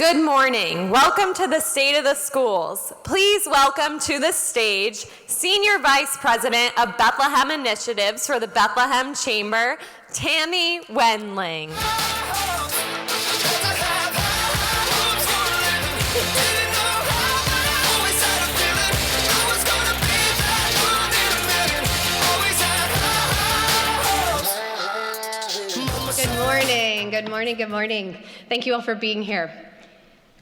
Good morning. Welcome to the State of the Schools. Please welcome to the stage Senior Vice President of Bethlehem Initiatives for the Bethlehem Chamber, Tammy Wendling. Good morning, good morning. Thank you all for being here.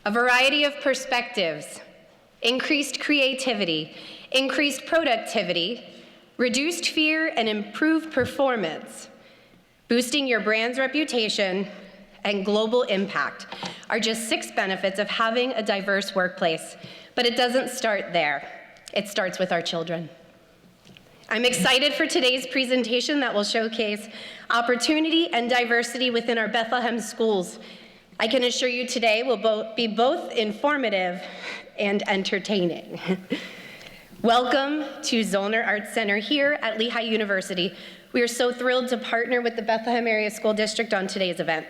A variety of perspectives, increased creativity, increased productivity, reduced fear and improved performance, boosting your brand's reputation, and global impact are just 6 benefits of having a diverse workplace. But it doesn't start there. It starts with our children. I'm excited for today's presentation that will showcase opportunity and diversity within our Bethlehem schools. I can assure you today will be both informative and entertaining. Welcome to Zoellner Arts Center here at Lehigh University. We are so thrilled to partner with the Bethlehem Area School District on today's event.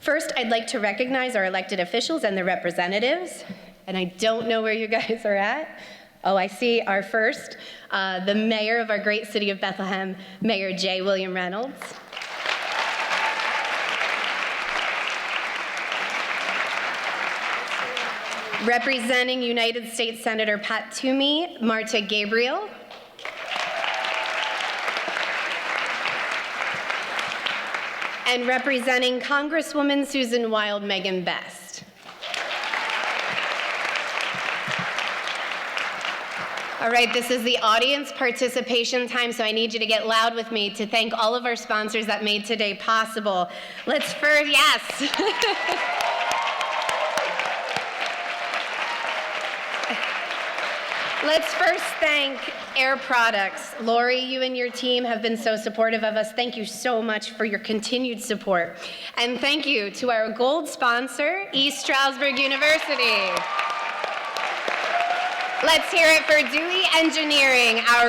First, I'd like to recognize our elected officials and their representatives. And I don't know where you guys are at. Oh, I see our first, the mayor of our great city of Bethlehem, Mayor J. William Reynolds. Representing United States Senator Pat Toomey, Marta Gabriel. And representing Congresswoman Susan Wild, Megan Best. All right, this is the audience participation time, so I need you to get loud with me to thank all of our sponsors that made today possible. Let's first, yes. Let's first thank Air Products. Lori, you and your team have been so supportive of us. Thank you so much for your continued support. And thank you to our gold sponsor, East Stroudsburg University. Let's hear it for Dewey Engineering, our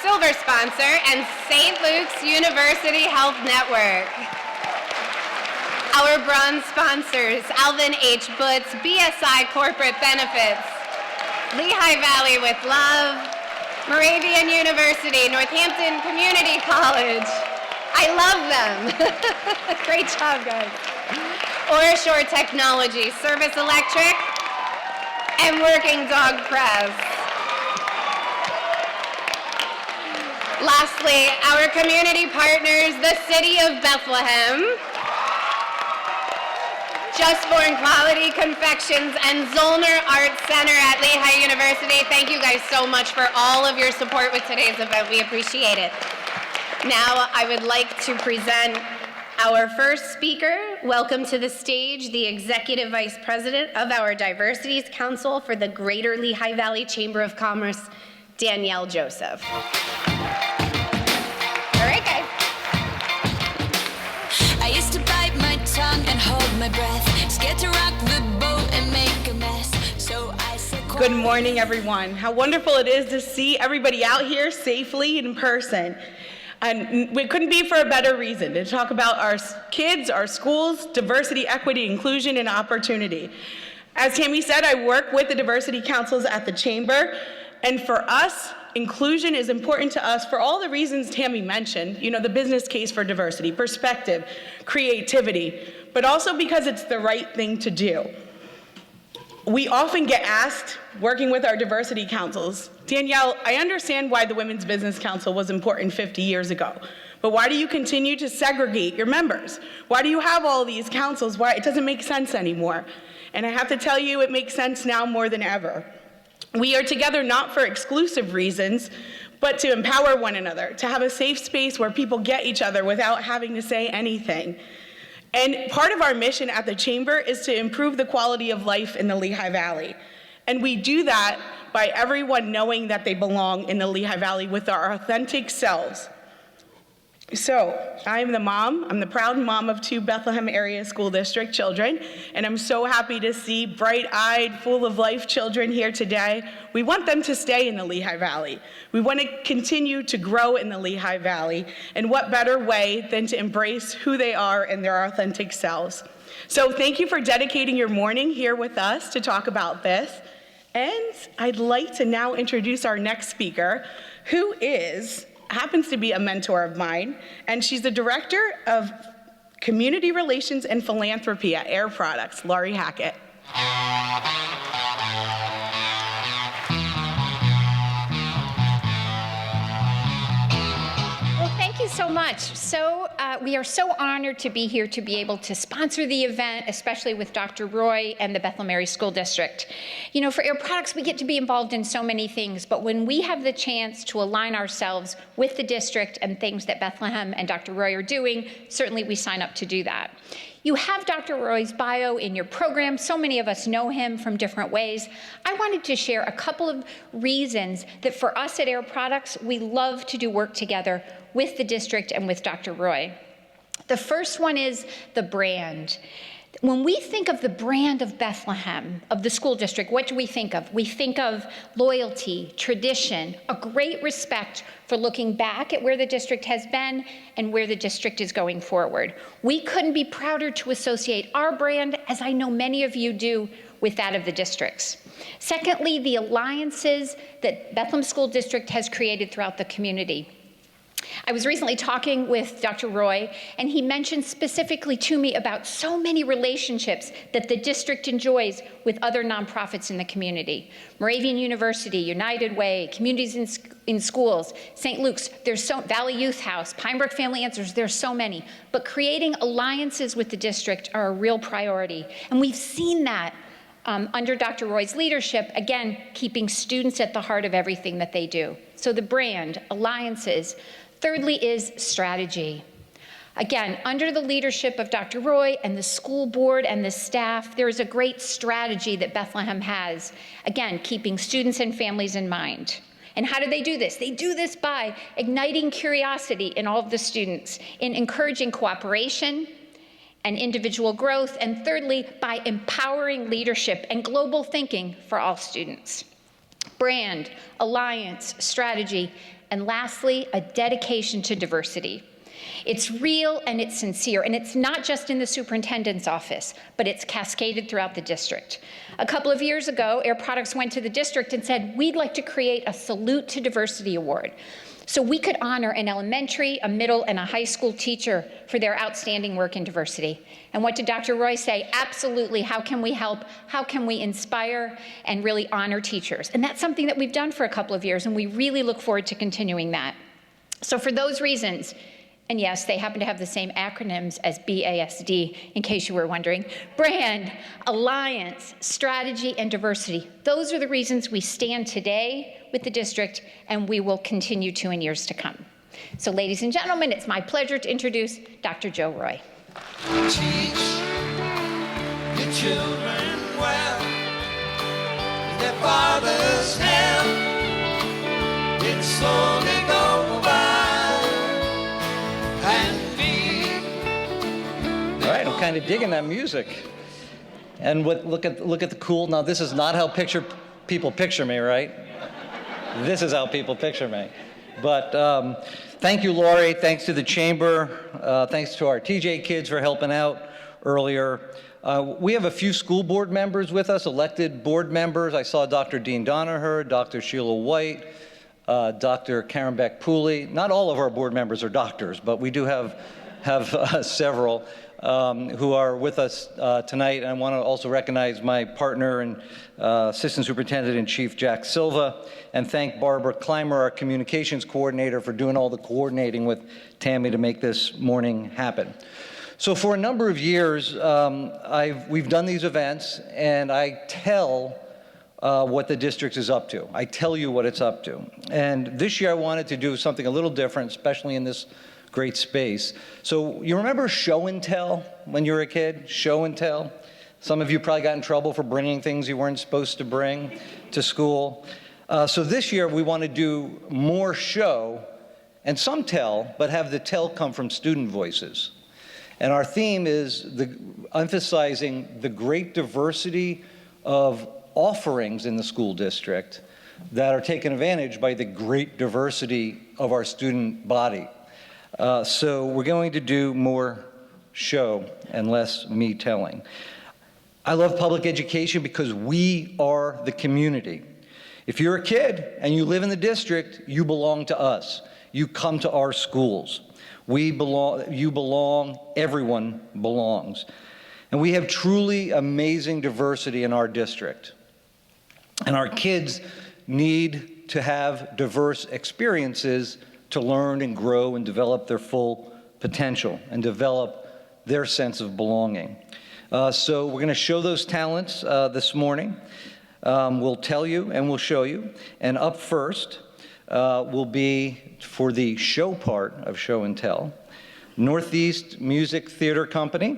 silver sponsor, and St. Luke's University Health Network. Our bronze sponsors, Alvin H. Butts, BSI Corporate Benefits, Lehigh Valley with Love, Moravian University, Northampton Community College. I love them. Great job, guys. Orashore Technology, Service Electric, and Working Dog Press. Lastly, our community partners, the City of Bethlehem, Just Born Quality Confections, and Zoellner Arts Center at Lehigh University. Thank you guys so much for all of your support with today's event. We appreciate it. Now, I would like to present our first speaker. Welcome to the stage, the Executive Vice President of our Diversities Council for the Greater Lehigh Valley Chamber of Commerce, Danielle Joseph. All right, guys. I used to bite my tongue and hold my breath, scared to rock the boat and make a mess. So I said, good morning, everyone. How wonderful it is to see everybody out here safely in person. And it couldn't be for a better reason to talk about our kids, our schools, diversity, equity, inclusion, and opportunity. As Tammy said, I work with the diversity councils at the Chamber, and for us, inclusion is important to us for all the reasons Tammy mentioned, the business case for diversity, perspective, creativity, but also because it's the right thing to do. We often get asked, working with our diversity councils, Danielle, I understand why the Women's Business Council was important 50 years ago, but why do you continue to segregate your members? Why do you have all these councils? Why? It doesn't make sense anymore. And I have to tell you, it makes sense now more than ever. We are together not for exclusive reasons, but to empower one another, to have a safe space where people get each other without having to say anything. And part of our mission at the Chamber is to improve the quality of life in the Lehigh Valley. And we do that by everyone knowing that they belong in the Lehigh Valley with our authentic selves. So, I'm the proud mom of 2 Bethlehem Area School District children, and I'm so happy to see bright-eyed, full of life children here today. We want them to stay in the Lehigh Valley. We want to continue to grow in the Lehigh Valley, and what better way than to embrace who they are and their authentic selves. So thank you for dedicating your morning here with us to talk about this. And I'd like to now introduce our next speaker, who happens to be a mentor of mine, and she's the Director of Community Relations and Philanthropy at Air Products, Laurie Hackett. Well, thank you so much. We are so honored to be here to be able to sponsor the event, especially with Dr. Roy and the Bethlehem Area School District. You know, for Air Products, we get to be involved in so many things, but when we have the chance to align ourselves with the district and things that Bethlehem and Dr. Roy are doing, certainly we sign up to do that. You have Dr. Roy's bio in your program. So many of us know him from different ways. I wanted to share a couple of reasons that for us at Air Products, we love to do work together with the district and with Dr. Roy. The first one is the brand. When we think of the brand of Bethlehem, of the school district, what do we think of? We think of loyalty, tradition, a great respect for looking back at where the district has been and where the district is going forward. We couldn't be prouder to associate our brand, as I know many of you do, with that of the district's. Secondly, the alliances that Bethlehem School District has created throughout the community. I was recently talking with Dr. Roy, and he mentioned specifically to me about so many relationships that the district enjoys with other nonprofits in the community. Moravian University, United Way, Communities in Schools, St. Luke's, Valley Youth House, Pine Brook Family Answers, there's so many. But creating alliances with the district are a real priority. And we've seen that under Dr. Roy's leadership, again, keeping students at the heart of everything that they do. So the brand, alliances. Thirdly is strategy. Again, under the leadership of Dr. Roy and the school board and the staff, there is a great strategy that Bethlehem has, again, keeping students and families in mind. And how do they do this? They do this by igniting curiosity in all of the students, in encouraging cooperation and individual growth, and thirdly, by empowering leadership and global thinking for all students. Brand, alliance, strategy, and lastly, a dedication to diversity. It's real and it's sincere, and it's not just in the superintendent's office, but it's cascaded throughout the district. A couple of years ago, Air Products went to the district and said, we'd like to create a Salute to Diversity Award. So we could honor an elementary, a middle, and a high school teacher for their outstanding work in diversity. And what did Dr. Roy say? Absolutely, how can we help? How can we inspire and really honor teachers? And that's something that we've done for a couple of years, and we really look forward to continuing that. So for those reasons, and yes, they happen to have the same acronyms as BASD, in case you were wondering, brand, alliance, strategy, and diversity. Those are the reasons we stand today with the district, and we will continue to in years to come. So ladies and gentlemen, it's my pleasure to introduce Dr. Joe Roy. Teach your children well, their father's help, it's slowly go by and be. All right, I'm kind of digging that music. And look at the cool, now this is not how people picture me, right? This is how people picture me. But thank you, Laurie. Thanks to the Chamber. Thanks to our TJ kids for helping out earlier. We have a few school board members with us, elected board members. I saw Dr. Dean Donaher, Dr. Sheila White, Dr. Karen Beck-Pooley. Not all of our board members are doctors, but we do have several who are with us tonight. And I want to also recognize my partner and Assistant Superintendent in Chief Jack Silva, and thank Barbara Clymer, our communications coordinator, for doing all the coordinating with Tammy to make this morning happen. So for a number of years, we've done these events, and I tell what the district is up to. I tell you what it's up to. And this year I wanted to do something a little different, especially in this great space. So you remember show and tell when you were a kid? Show and tell? Some of you probably got in trouble for bringing things you weren't supposed to bring to school. So this year we want to do more show and some tell, but have the tell come from student voices. And our theme is emphasizing the great diversity of offerings in the school district that are taken advantage by the great diversity of our student body. So we're going to do more show and less me telling. I love public education because we are the community. If you're a kid and you live in the district, you belong to us. You come to our schools. We belong, you belong, everyone belongs. And we have truly amazing diversity in our district. And our kids need to have diverse experiences to learn and grow and develop their full potential and develop their sense of belonging. So we're going to show those talents this morning. We'll tell you and we'll show you. And up first will be, for the show part of Show and Tell, Northeast Music Theater Company,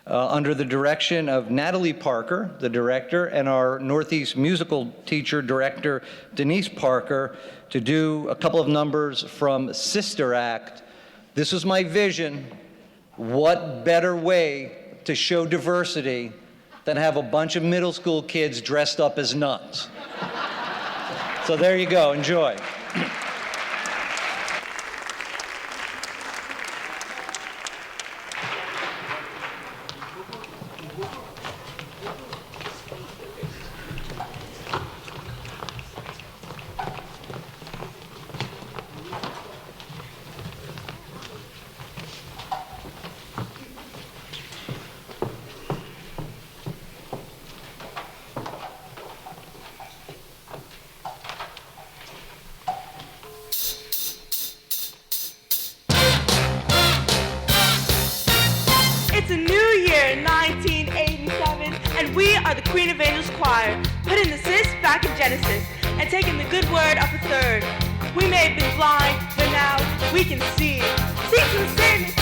under the direction of Natalie Parker, the director, and our Northeast musical teacher director, Denise Parker, to do a couple of numbers from Sister Act. This is my vision. What better way to show diversity than have a bunch of middle school kids dressed up as nuns? So there you go, enjoy. It's a new year, 1987, and we are the Queen of Angels Choir, putting the sis back in Genesis and taking the good word up a third. We may have been blind, but now we can see. See some sin.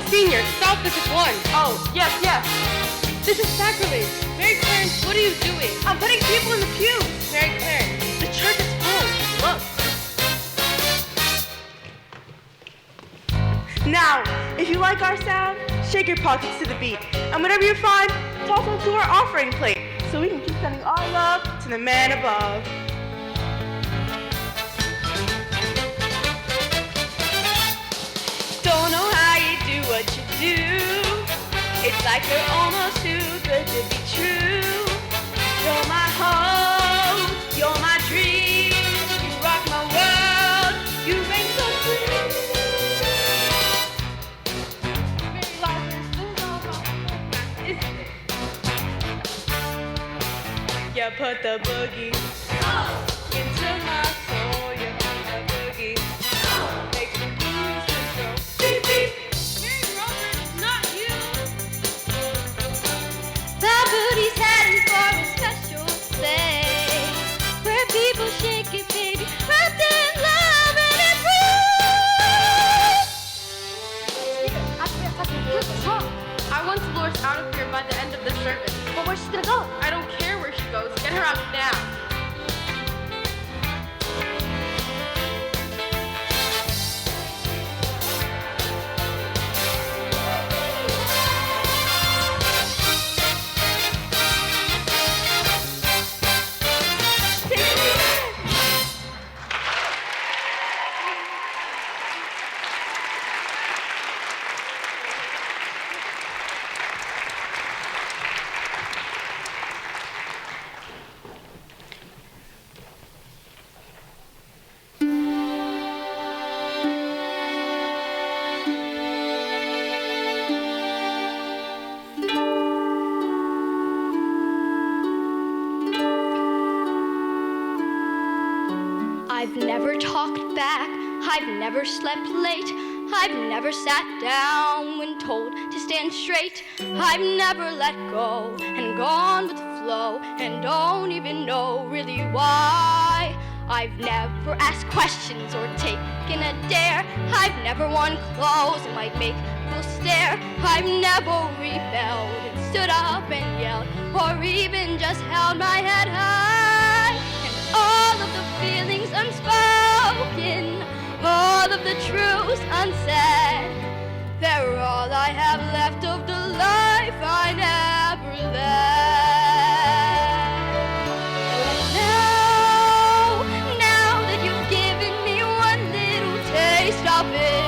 Senior, stop this at once. Oh, yes. This is sacrilege. Mary Clarence, what are you doing? I'm putting people in the pews. Mary Clarence, the church is full. Look. Now, if you like our sound, shake your pockets to the beat. And whatever you find, toss them to our offering plate so we can keep sending our love to the man above. Don't know how you do what you do. It's like you're almost too good to be true. You're my hope, you're my dream. You rock my world, you reign so free. You put the boogie into my soul. You put the boogie. Makes me lose control. Beep, beep. Mary Robert, it's not you. The booty's heading for a special place where people shake it, baby, wrapped in love and embrace. I want Dolores out of here by the end of the service. But where's she gonna go? I don't care where she goes. Get her out now. I've never talked back, I've never slept late, I've never sat down when told to stand straight. I've never let go and gone with the flow and don't even know really why. I've never asked questions or taken a dare. I've never worn clothes that might make people stare. I've never rebelled and stood up and yelled or even just held my head high. And all of the feelings unspoken, all of the truths unsaid, they're all I have left of the life I never led. Now that you've given me one little taste of it,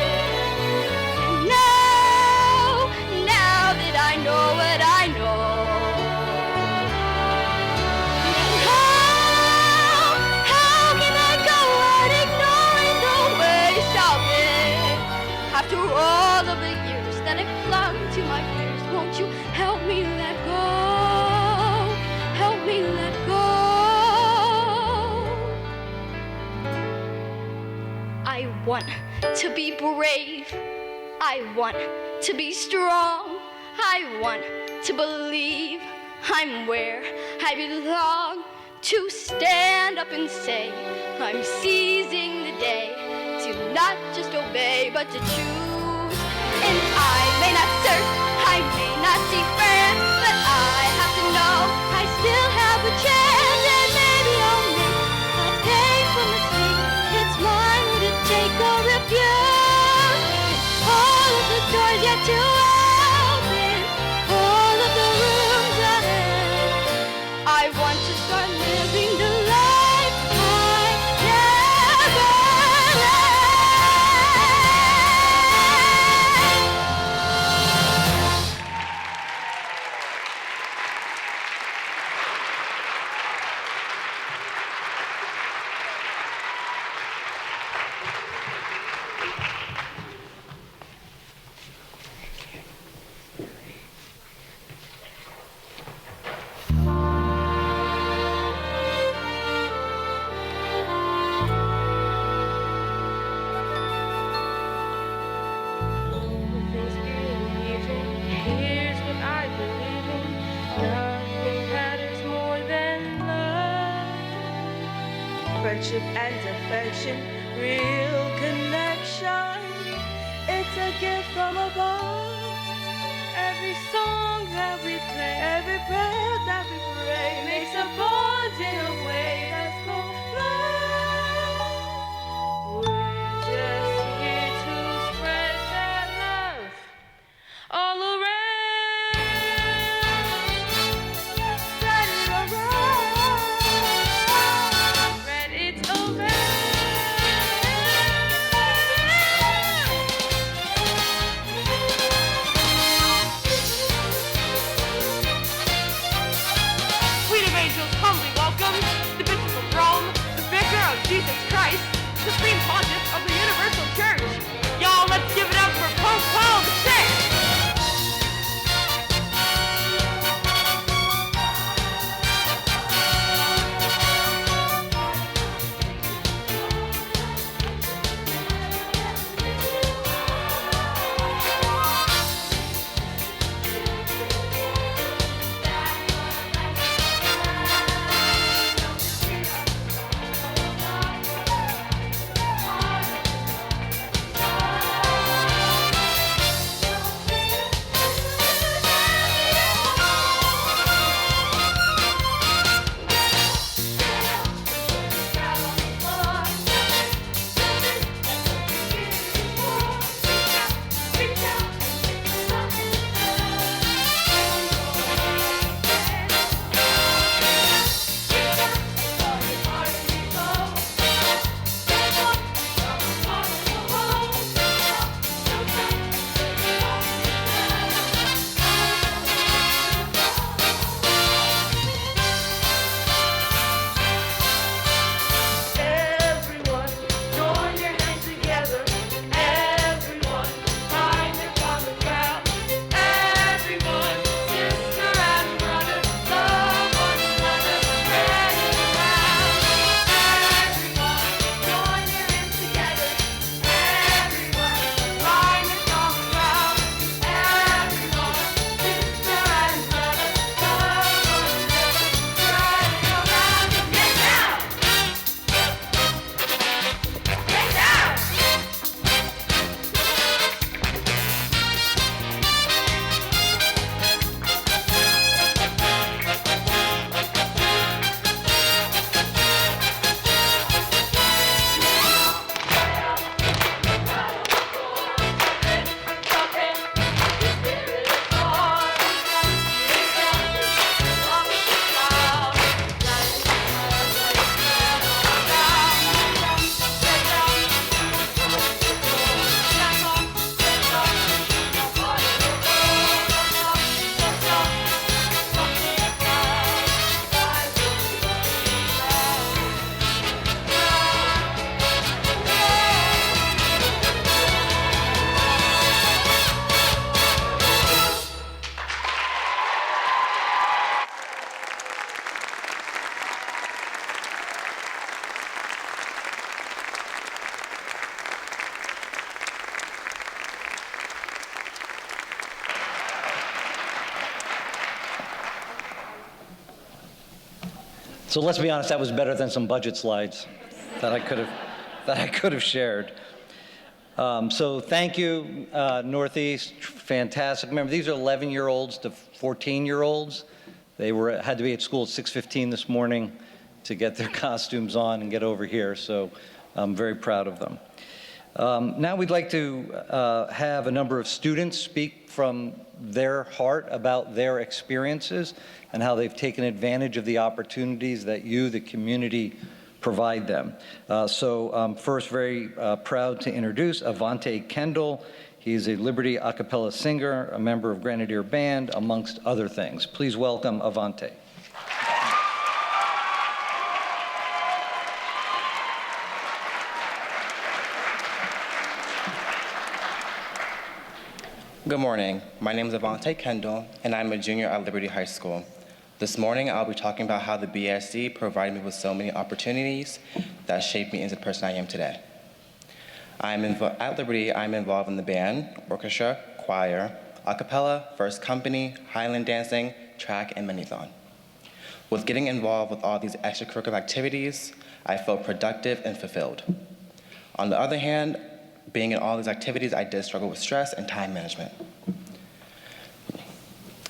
now that I know what I know, how can I go on ignoring the waste of it? After all of the years that I've clung to my fears, won't you help me let go? Help me let go. I want to be brave. I want to be strong. I want to believe I'm where I belong. To stand up and say I'm seizing the day, to not just obey but to choose. And I may not surf, I may not see friends, but I have to know I still have a chance. And maybe I'll make a painful mistake. It's mine to take or refuse. And all of the doors yet to open, all of the rooms ahead, I want to start living the life I never led. Here's what I believe in. Nothing matters more than love. Friendship and affection, real connection. It's a gift from above. Every song that we play, every prayer that we pray, makes a bond in a way that's called love. We're just here to spread that love all around. Spread it around. Spread it around. Queen of Angels, humbly welcome the Bishop of Rome, the Vicar of Jesus Christ, Supreme Pontiff of the Universal Church. Y'all, let's give it up for Pope Paul VI. So let's be honest, that was better than some budget slides that I could have shared. So thank you, Northeast, fantastic. Remember, these are 11-year-olds to 14-year-olds. They had to be at school at 6:15 this morning to get their costumes on and get over here, so I'm very proud of them. Now we'd like to have a number of students speak from their heart about their experiences and how they've taken advantage of the opportunities that you, the community, provide them. First, very proud to introduce Avante Kendall. He's a Liberty Acapella singer, a member of Grenadier Band, amongst other things. Please welcome Avante. Good morning. My name is Avante Kendall, and I'm a junior at Liberty High School. This morning, I'll be talking about how the BASD provided me with so many opportunities that shaped me into the person I am today. At Liberty, I'm involved in the band, orchestra, choir, acapella, first company, Highland dancing, track, and many-thon. With getting involved with all these extracurricular activities, I felt productive and fulfilled. On the other hand, being in all these activities, I did struggle with stress and time management.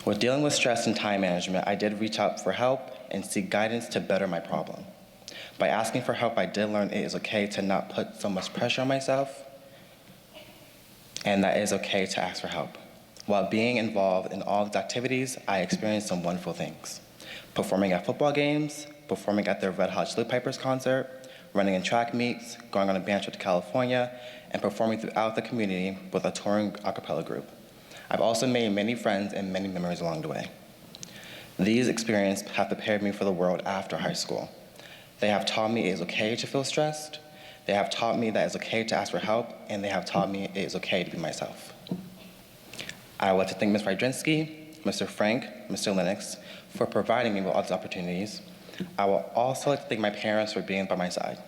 With dealing with stress and time management, I did reach out for help and seek guidance to better my problem. By asking for help, I did learn it is okay to not put so much pressure on myself, and that it is okay to ask for help. While being involved in all these activities, I experienced some wonderful things. Performing at football games, performing at the Red Hot Chili Peppers concert, running in track meets, going on a band trip to California, and performing throughout the community with a touring a cappella group. I've also made many friends and many memories along the way. These experiences have prepared me for the world after high school. They have taught me it is okay to feel stressed, they have taught me that it's okay to ask for help, and they have taught me it is okay to be myself. I would like to thank Ms. Rydrinsky, Mr. Frank, Mr. Lennox for providing me with all these opportunities. I will also like to thank my parents for being by my side.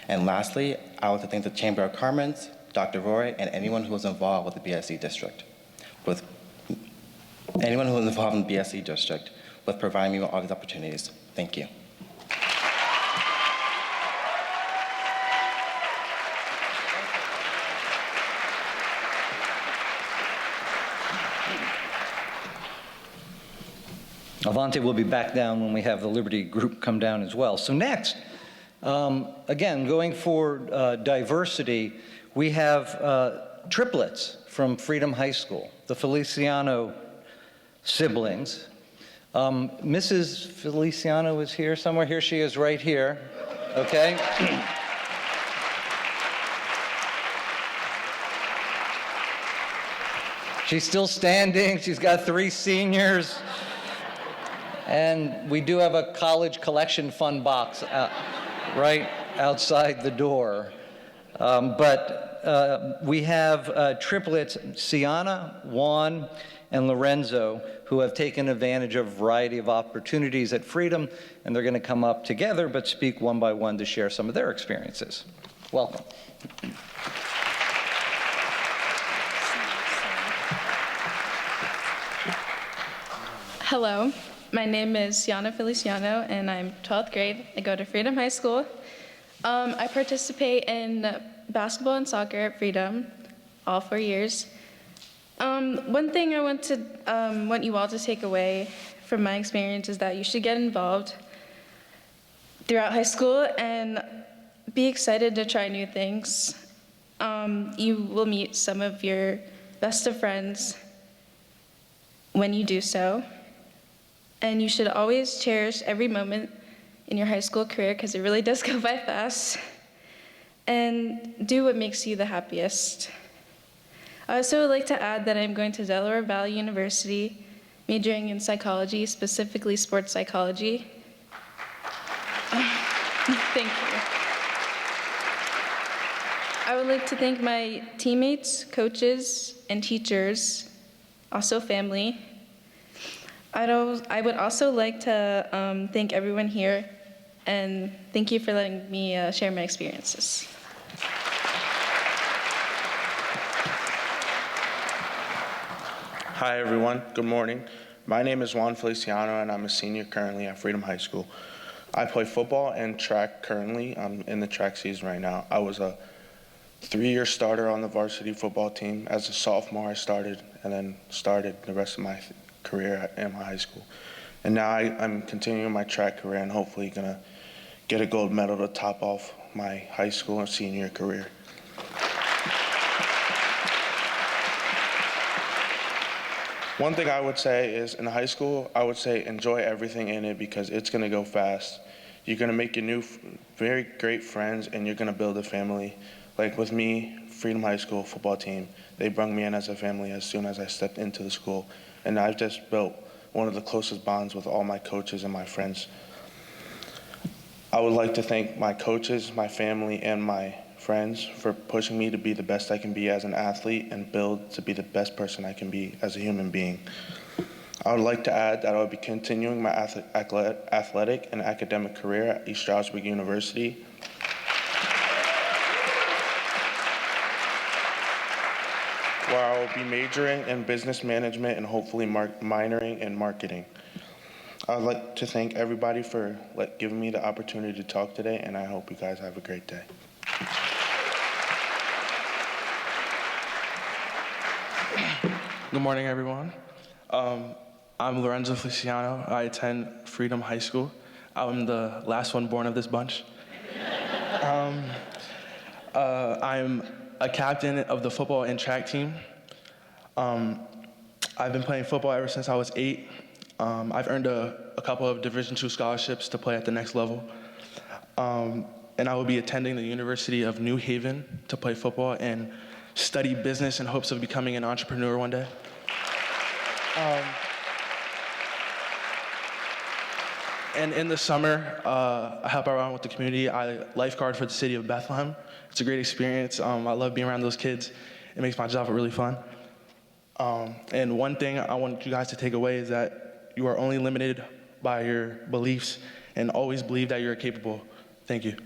And lastly, I would like to thank the Chamber of Commerce, Dr. Roy, and anyone who was involved with the BSD district, with providing me with all these opportunities. Thank you. Avante will be back down when we have the Liberty group come down as well. So next, again, going for diversity, we have triplets from Freedom High School, the Feliciano siblings. Mrs. Feliciano is here somewhere. Here she is right here, okay? She's still standing. She's got 3 seniors. And we do have a college collection fund box right outside the door. We have triplets, Tiana, Juan, and Lorenzo, who have taken advantage of a variety of opportunities at Freedom, and they're going to come up together but speak one by one to share some of their experiences. Welcome. Hello. My name is Tiana Feliciano, and I'm 12th grade. I go to Freedom High School. I participate in basketball and soccer at Freedom, all 4 years. One thing I want you all to take away from my experience is that you should get involved throughout high school and be excited to try new things. You will meet some of your best of friends when you do so. And you should always cherish every moment in your high school career because it really does go by fast. And do what makes you the happiest. I also would like to add that I'm going to Delaware Valley University, majoring in psychology, specifically sports psychology. Thank you. I would like to thank my teammates, coaches, and teachers, also family. I would also like to thank everyone here, and thank you for letting me share my experiences. Hi everyone, good morning. My name is Juan Feliciano and I'm a senior currently at Freedom High School. I play football and track currently. I'm in the track season right now. I was a 3-year starter on the varsity football team. As a sophomore, I started and then started the rest of my career in my high school. And now I'm continuing my track career and hopefully gonna get a gold medal to top off my high school and senior career. One thing I would say is in high school, I would say enjoy everything in it because it's gonna go fast. You're gonna make your new, very great friends and you're gonna build a family. Like with me, Freedom High School football team, they brought me in as a family as soon as I stepped into the school. And I've just built one of the closest bonds with all my coaches and my friends. I would like to thank my coaches, my family, and my friends for pushing me to be the best I can be as an athlete and build to be the best person I can be as a human being. I would like to add that I will be continuing my athletic and academic career at East Stroudsburg University. Where I will be majoring in business management and hopefully minoring in marketing. I would like to thank everybody for giving me the opportunity to talk today, and I hope you guys have a great day. Good morning, everyone. I'm Lorenzo Feliciano. I attend Freedom High School. I'm the last one born of this bunch. I'm a captain of the football and track team. I've been playing football ever since I was 8. I've earned a couple of Division II scholarships to play at the next level. And I will be attending the University of New Haven to play football and study business in hopes of becoming an entrepreneur one day. And in the summer, I help around with the community. I lifeguard for the city of Bethlehem. It's a great experience. I love being around those kids. It makes my job really fun. And one thing I want you guys to take away is that you are only limited by your beliefs and always believe that you're capable. Thank you.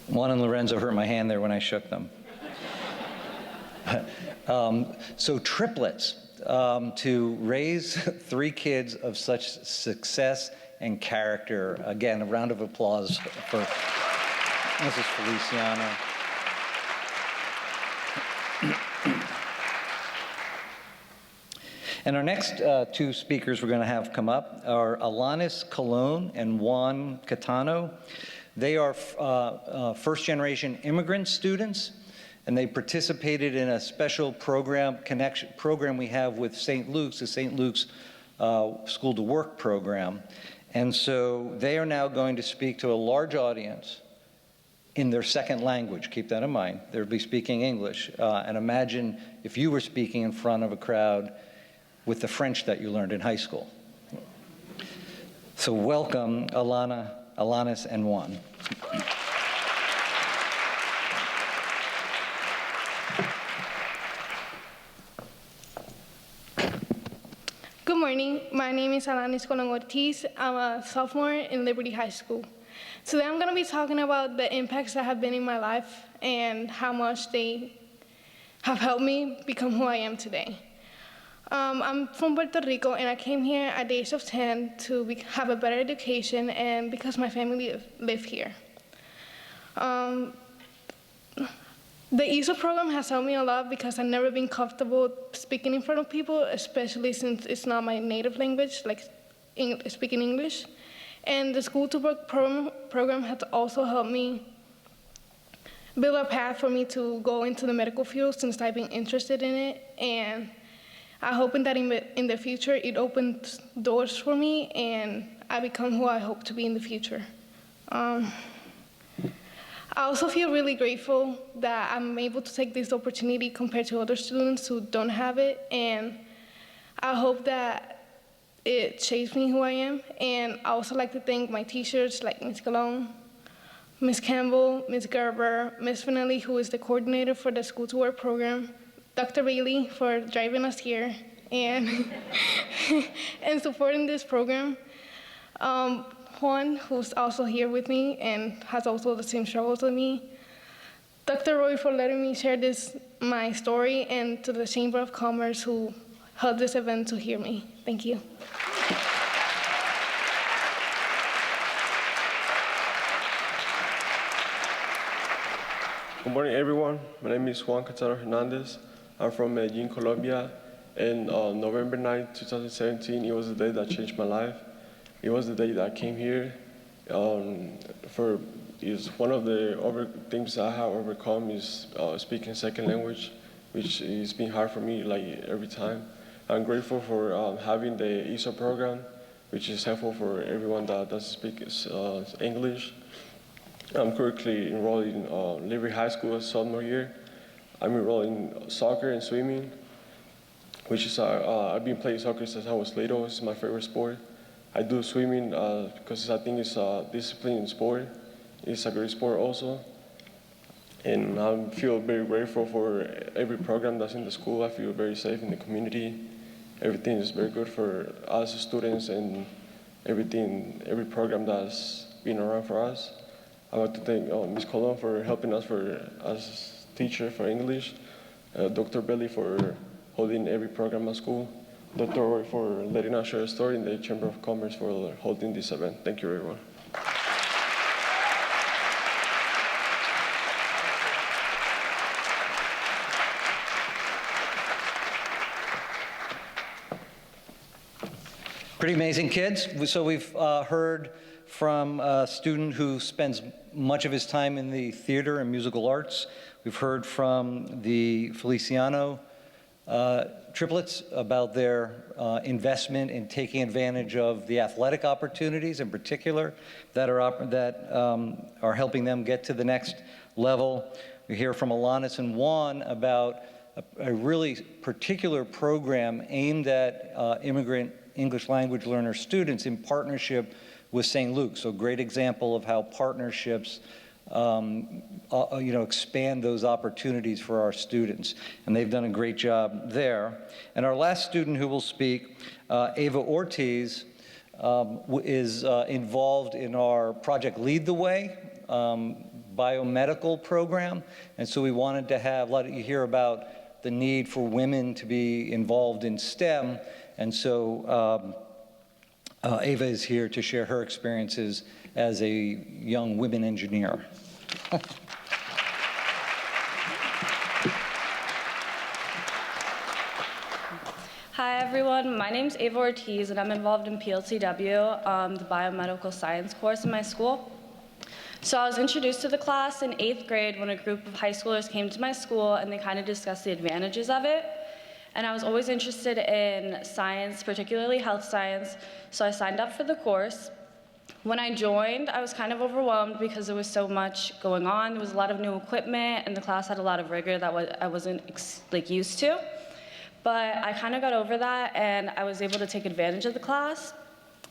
Juan and Lorenzo hurt my hand there when I shook them. So triplets, to raise 3 kids of such success and character. Again, a round of applause for Mrs. Feliciano. And our next 2 speakers we're going to have come up are Alanis Colon and Juan Catano. They are first-generation immigrant students, and they participated in a special program we have with St. Luke's, the St. Luke's School to Work program. And so they are now going to speak to a large audience in their second language. Keep that in mind. They'll be speaking English. And imagine if you were speaking in front of a crowd with the French that you learned in high school. So welcome, Alanis and Juan. Good morning. My name is Alanis Ortiz. I'm a sophomore in Liberty High School. Today I'm going to be talking about the impacts that have been in my life and how much they have helped me become who I am today. I'm from Puerto Rico, and I came here at the age of 10 to have a better education and because my family live here. The ESOL program has helped me a lot because I've never been comfortable speaking in front of people, especially since it's not my native language, like speaking English. And the School to Work program has also helped me build a path for me to go into the medical field since I've been interested in it. And I hope that in the future it opens doors for me and I become who I hope to be in the future. I also feel really grateful that I'm able to take this opportunity compared to other students who don't have it, and I hope that it shapes me who I am. And I also like to thank my teachers like Ms. Colon, Ms. Campbell, Ms. Gerber, Ms. Finelli, who is the coordinator for the School to Work program, Dr. Bailey for driving us here, and and supporting this program. Juan, who's also here with me and has also the same struggles with me. Dr. Roy for letting me share my story, and to the Chamber of Commerce who held this event to hear me. Thank you. Good morning, everyone. My name is Juan Catano Hernandez. I'm from Medellin, Colombia. And on November 9, 2017, it was the day that changed my life. It was the day that I came here. Is one of the things I have overcome is speaking second language, which has been hard for me like every time. I'm grateful for having the ESO program, which is helpful for everyone that doesn't speak English. I'm currently enrolled in Lehigh High School sophomore year. I'm enrolled in soccer and swimming, which is I've been playing soccer since I was little. It's my favorite sport. I do swimming because I think it's a disciplined sport. It's a great sport also. And I feel very grateful for every program that's in the school. I feel very safe in the community. Everything is very good for us students and every program that's been around for us. I want to thank Ms. Colon for helping us as teacher for English, Dr. Belly for holding every program at school, Dr. Roy for letting us share a story, and the Chamber of Commerce for holding this event. Thank you, everyone. Pretty amazing kids. So we've heard from a student who spends much of his time in the theater and musical arts. We've heard from the Feliciano triplets about their investment in taking advantage of the athletic opportunities in particular that are helping them get to the next level. We hear from Alanis and Juan about a really particular program aimed at immigrant English language learner students in partnership with St. Luke's. So great example of how partnerships expand those opportunities for our students. And they've done a great job there. And our last student who will speak, Ava Ortiz, is involved in our Project Lead the Way biomedical program. And so we wanted to let you hear about the need for women to be involved in STEM. And so Ava is here to share her experiences as a young women engineer. Hi everyone, my name's Ava Ortiz and I'm involved in PLCW, the biomedical science course in my school. So I was introduced to the class in 8th grade when a group of high schoolers came to my school and they kind of discussed the advantages of it. And I was always interested in science, particularly health science, so I signed up for the course. When I joined, I was kind of overwhelmed because there was so much going on. There was a lot of new equipment, and the class had a lot of rigor that I wasn't used to. But I kind of got over that, and I was able to take advantage of the class.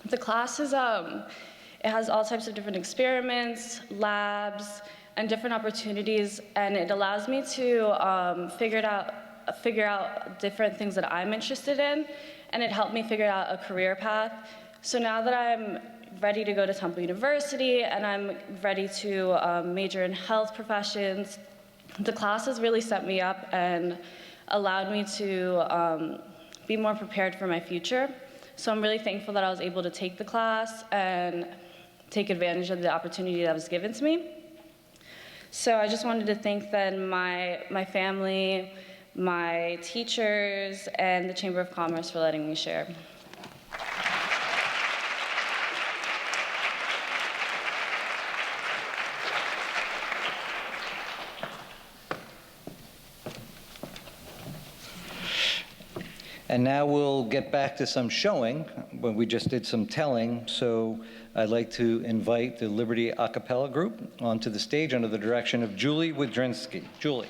The class is, it has all types of different experiments, labs, and different opportunities, and it allows me to figure out different things that I'm interested in, and it helped me figure out a career path. So now that I'm ready to go to Temple University and I'm ready to major in health professions, the class has really set me up and allowed me to be more prepared for my future. So I'm really thankful that I was able to take the class and take advantage of the opportunity that was given to me. So I just wanted to thank then my family, my teachers, and the Chamber of Commerce for letting me share. And now we'll get back to some showing, when we just did some telling. So I'd like to invite the Liberty Acapella group onto the stage under the direction of Julie Widrinsky. Julie.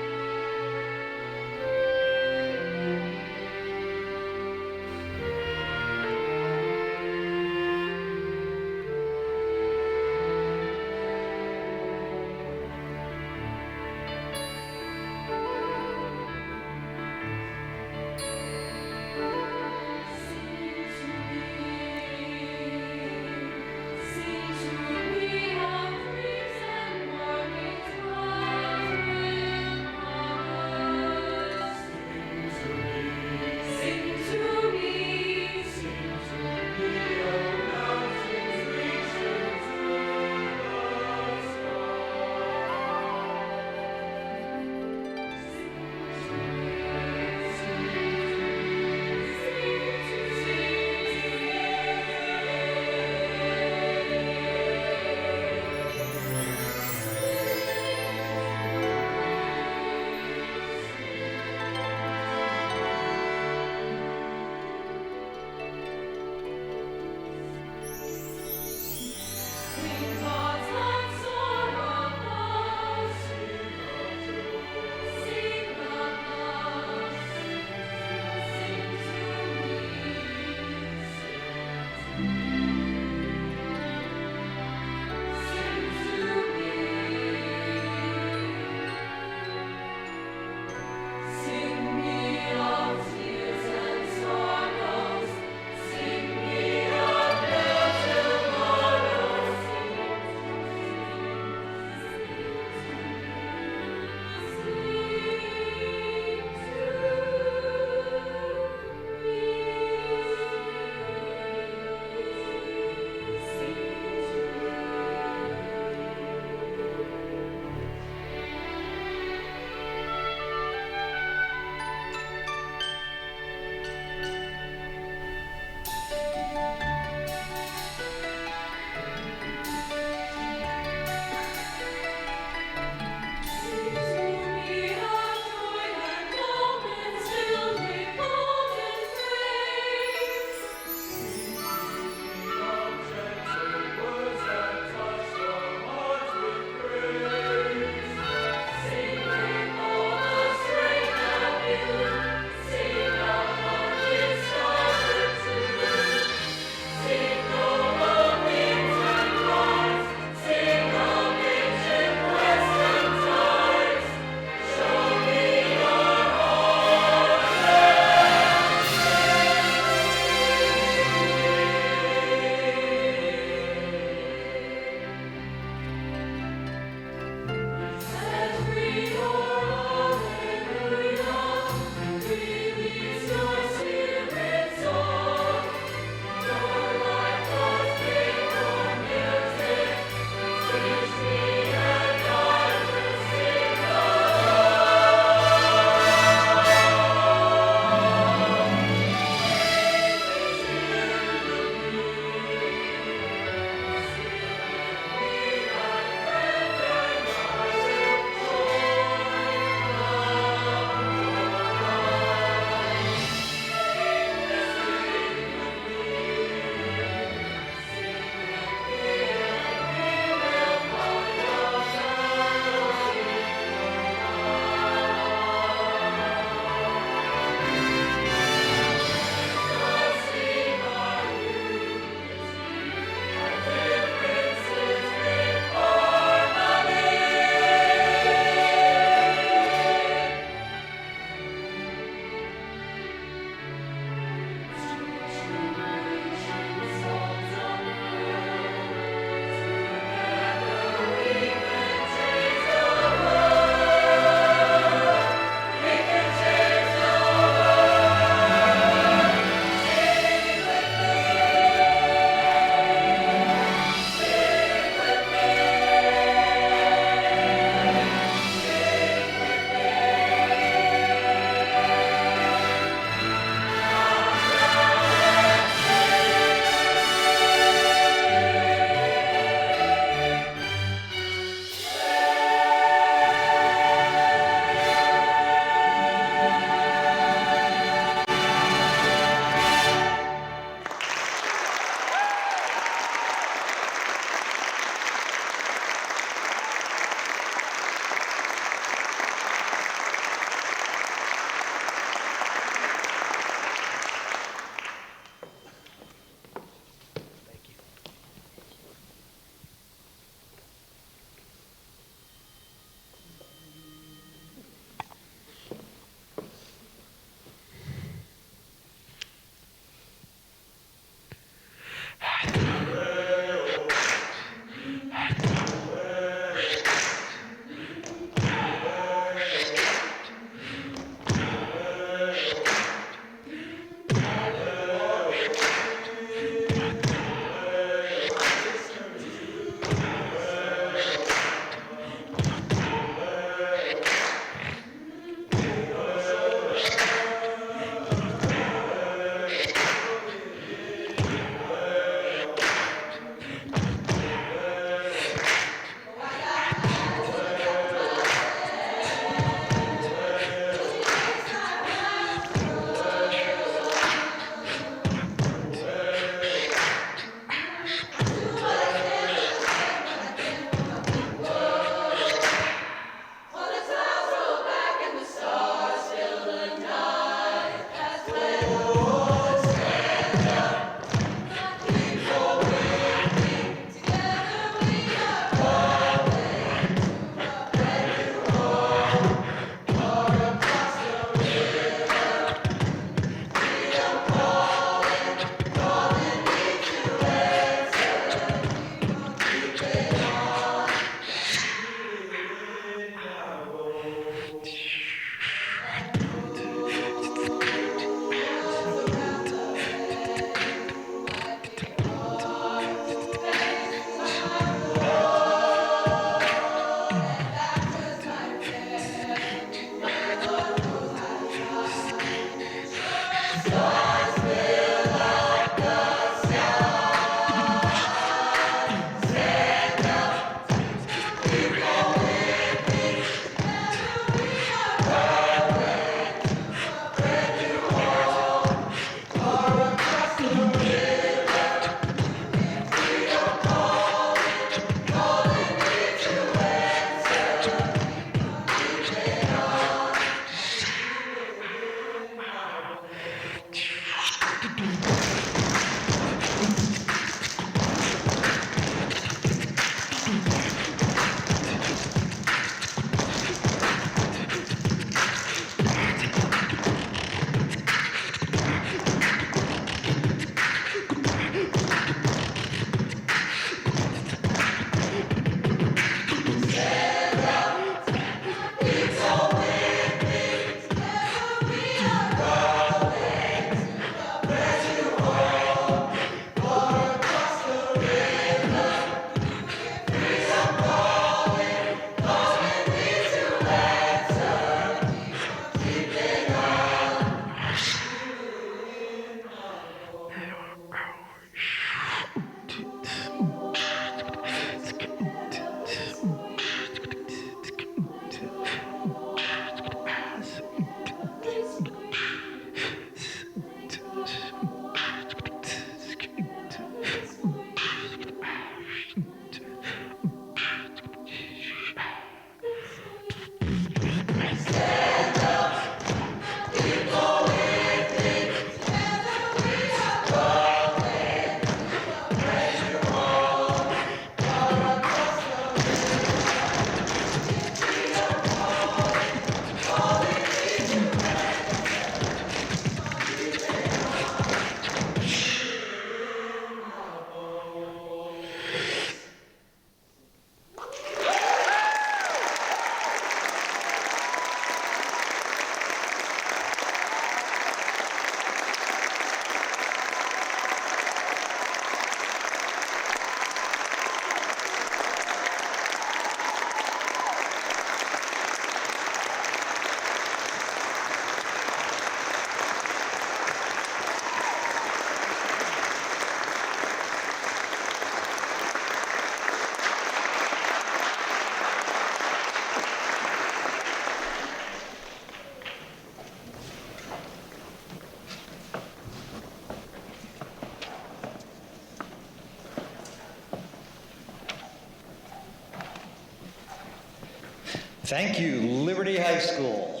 Thank you, Liberty High School.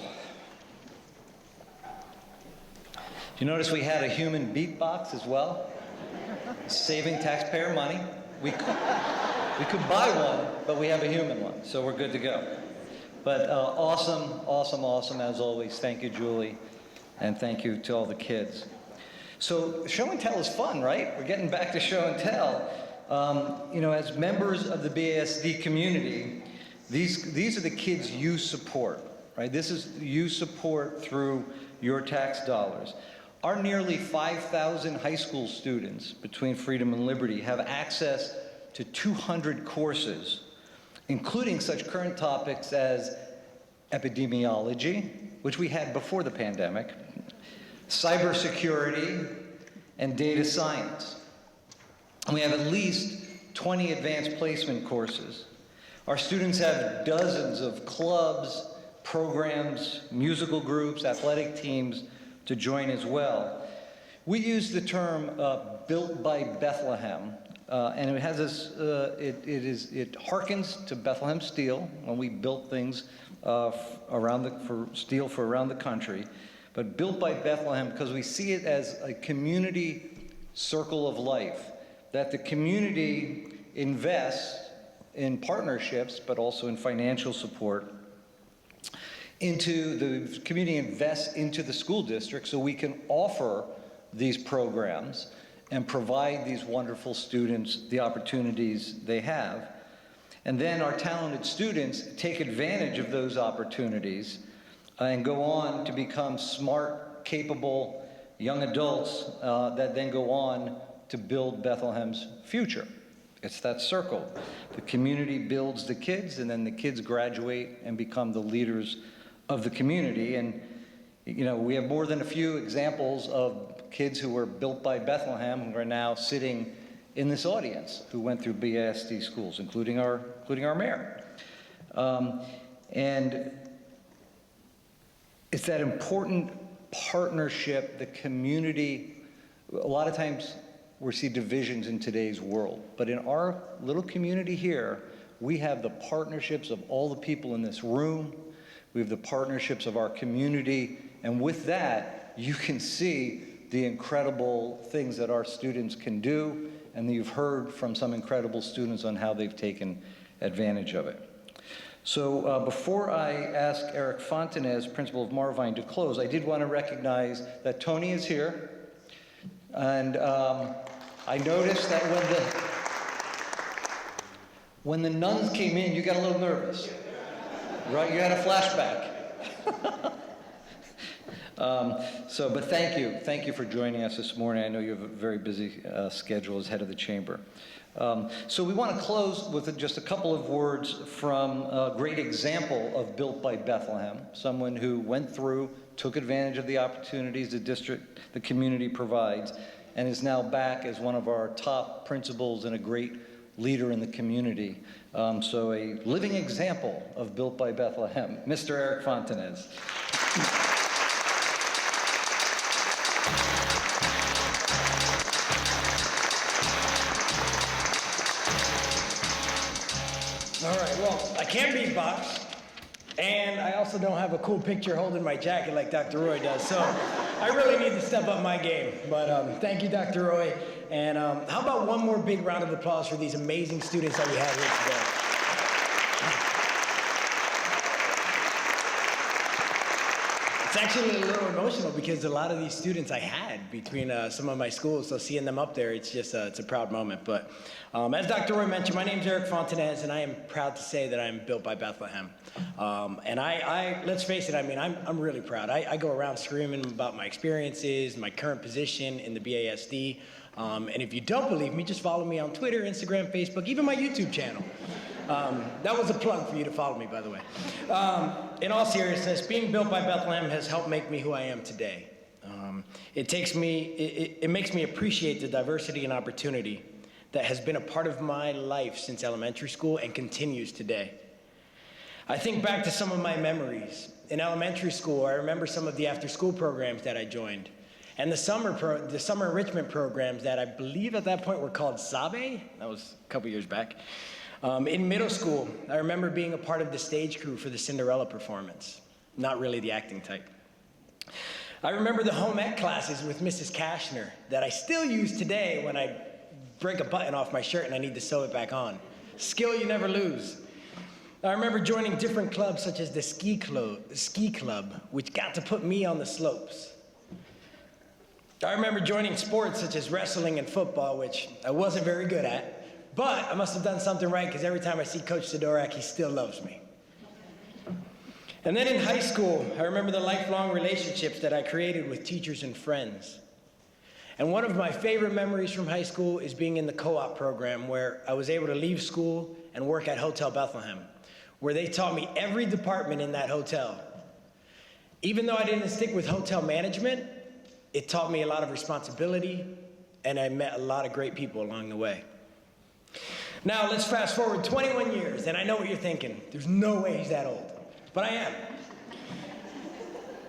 You notice we had a human beatbox as well? Saving taxpayer money. We could buy one, but we have a human one, so we're good to go. But awesome as always. Thank you, Julie, and thank you to all the kids. So show and tell is fun, right? We're getting back to show and tell. You know, as members of the BASD community, these are the kids you support, right? This is you support through your tax dollars. Our nearly 5,000 high school students between Freedom and Liberty have access to 200 courses, including such current topics as epidemiology, which we had before the pandemic, cybersecurity, and data science. And we have at least 20 advanced placement courses. Our students have dozens of clubs, programs, musical groups, athletic teams to join as well. We use the term built by Bethlehem, and it has this, it harkens to Bethlehem Steel when we built things for steel for around the country, but built by Bethlehem because we see it as a community circle of life, that the community invests in partnerships, but also in financial support. The community invests into the school district so we can offer these programs and provide these wonderful students the opportunities they have. And then our talented students take advantage of those opportunities and go on to become smart, capable young adults that then go on to build Bethlehem's future. It's that circle. The community builds the kids, and then the kids graduate and become the leaders of the community. And you know, we have more than a few examples of kids who were built by Bethlehem who are now sitting in this audience who went through BASD schools, including our mayor. And it's that important partnership, the community. A lot of times we see divisions in today's world, but in our little community here, we have the partnerships of all the people in this room. We have the partnerships of our community, and with that, you can see the incredible things that our students can do, and you've heard from some incredible students on how they've taken advantage of it. So before I ask Eric Fontanez, principal of Marvine, to close, I did want to recognize that Tony is here, and I noticed that when the nuns came in, you got a little nervous. Right, you had a flashback. But thank you for joining us this morning. I know you have a very busy schedule as head of the chamber. So we want to close with just a couple of words from a great example of Built by Bethlehem, someone who went through, took advantage of the opportunities the community provides, and is now back as one of our top principals and a great leader in the community. So a living example of Built by Bethlehem, Mr. Eric Fontanez. All right, well, I can't beatbox, and I also don't have a cool picture holding my jacket like Dr. Roy does, so I really need to step up my game. But thank you, Dr. Roy. And how about one more big round of applause for these amazing students that we have here today. It's actually a little emotional because a lot of these students I had between some of my schools, so seeing them up there, it's just it's a proud moment. But as Dr. Roy mentioned, my name's Eric Fontanez, and I am proud to say that I'm Built by Bethlehem. And I let's face it, I mean, I'm really proud. I go around screaming about my experiences, my current position in the BASD. And if you don't believe me, just follow me on Twitter, Instagram, Facebook, even my YouTube channel. That was a plug for you to follow me, by the way. In all seriousness, being Built by Bethlehem has helped make me who I am today. It makes me appreciate the diversity and opportunity that has been a part of my life since elementary school and continues today. I think back to some of my memories. In elementary school, I remember some of the after-school programs that I joined. And the summer enrichment programs that I believe at that point were called SABE. That was a couple years back. In middle school, I remember being a part of the stage crew for the Cinderella performance. Not really the acting type. I remember the home ec classes with Mrs. Kashner that I still use today when I break a button off my shirt and I need to sew it back on. Skill you never lose. I remember joining different clubs such as the ski club, which got to put me on the slopes. I remember joining sports such as wrestling and football, which I wasn't very good at, but I must have done something right because every time I see Coach Sidorak, he still loves me. And then in high school, I remember the lifelong relationships that I created with teachers and friends. And one of my favorite memories from high school is being in the co-op program where I was able to leave school and work at Hotel Bethlehem, where they taught me every department in that hotel. Even though I didn't stick with hotel management, it taught me a lot of responsibility, and I met a lot of great people along the way. Now, let's fast forward 21 years, and I know what you're thinking. There's no way he's that old. But I am.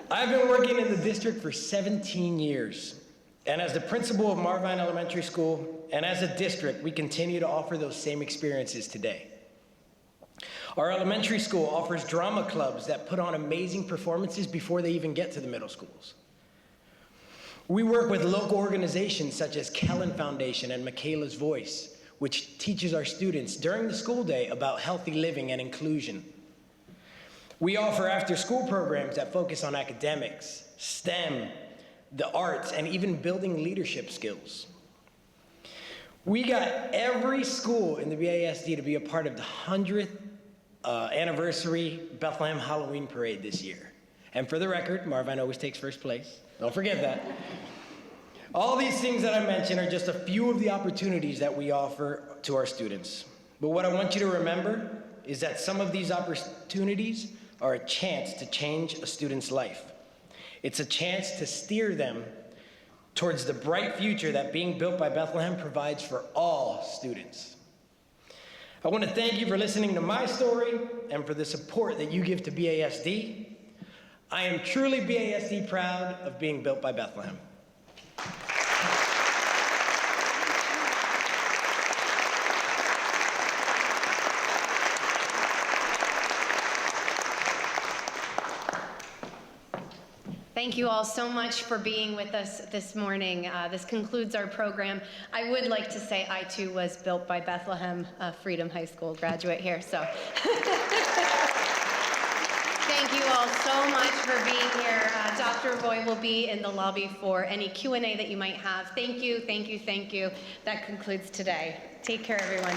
I've been working in the district for 17 years. And as the principal of Marvine Elementary School, and as a district, we continue to offer those same experiences today. Our elementary school offers drama clubs that put on amazing performances before they even get to the middle schools. We work with local organizations such as Kellen Foundation and Michaela's Voice, which teaches our students during the school day about healthy living and inclusion. We offer after-school programs that focus on academics, STEM, the arts, and even building leadership skills. We got every school in the BASD to be a part of the 100th anniversary Bethlehem Halloween Parade this year. And for the record, Marvine always takes first place. Don't forget that. All these things that I mentioned are just a few of the opportunities that we offer to our students. But what I want you to remember is that some of these opportunities are a chance to change a student's life. It's a chance to steer them towards the bright future that being built by Bethlehem provides for all students. I want to thank you for listening to my story and for the support that you give to BASD. I am truly BASD proud of being built by Bethlehem. Thank you all so much for being with us this morning. This concludes our program. I would like to say I too was built by Bethlehem Freedom High School graduate here, so. Thank you all so much for being here. Dr. Roy will be in the lobby for any Q&A that you might have. Thank you, thank you, thank you. That concludes today. Take care, everyone.